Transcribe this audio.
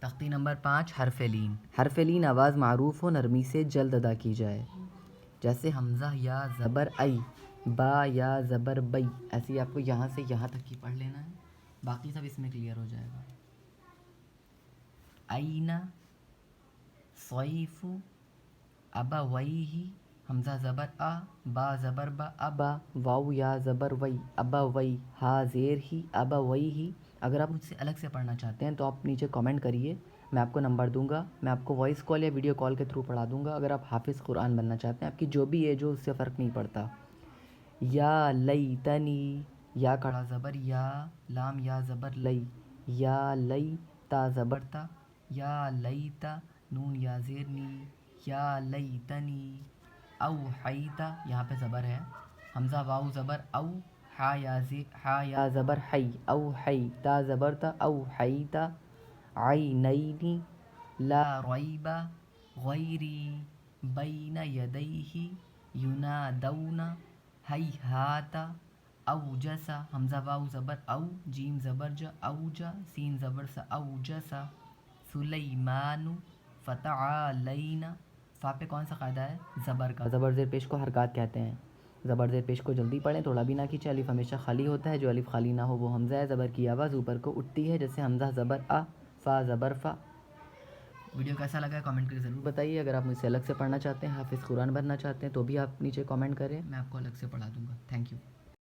تختی نمبر 5 حرف لین. حرف لین آواز معروف ہو، نرمی سے جلد ادا کی جائے. جیسے حمزہ یا زبر ای، با یا زبر بئی، ایسے ہی آپ کو یہاں سے یہاں تک کی پڑھ لینا ہے، باقی سب اس میں کلیئر ہو جائے گا. اینا صیف ابویہ، حمزہ زبر آ، با زبر با، ابا، واو یا زبر وئی، ابوئی، ہا زیر ہی، ابویہ. اگر آپ مجھ سے الگ سے پڑھنا چاہتے ہیں تو آپ نیچے کامنٹ کریے، میں آپ کو نمبر دوں گا، میں آپ کو وائس کال یا ویڈیو کال کے تھرو پڑھا دوں گا. اگر آپ حافظ قرآن بننا چاہتے ہیں، آپ کی جو بھی ایج ہو اس سے فرق نہیں پڑتا. یا لیتنی، یا کڑا زبر یا، لام یا زبر لئی، یا لئی، تا زبر تا، یا لیتا، نون یا زیر نی، یا لیتنی اوحیتا، یہاں پہ زبر ہے، حمزہ واو زبر او، ہا یا زبر حی، اوحی، تا زبر تا، اوحیتا. عینین لا ریب غیری بین یدیہ ینادون ہیہات. اوجسا، حمزہ واو زبر او، جیم زبر جا، اوجا، سین زبر سا، اوجسا. سلیمان فتعالینا، فا پہ کون سا قاعدہ ہے؟ زبر کا. زبر زیر پیش کو حرکات کہتے ہیں. زبر زیر پیش کو جلدی پڑھیں، تھوڑا بھی نہ کھینچیں، الف ہمیشہ خالی ہوتا ہے، جو الف خالی نہ ہو وہ حمزہ ہے. زبر کی آواز اوپر کو اٹھتی ہے، جیسے حمزہ زبر آ، فا زبر فا. ویڈیو کیسا لگا ہے کامنٹ کر کے ضرور بتائیے. اگر آپ مجھ سے الگ سے پڑھنا چاہتے ہیں، حافظ قرآن بننا چاہتے ہیں، تو بھی آپ نیچے کامنٹ کریں، میں آپ کو الگ سے پڑھا دوں گا. Thank you.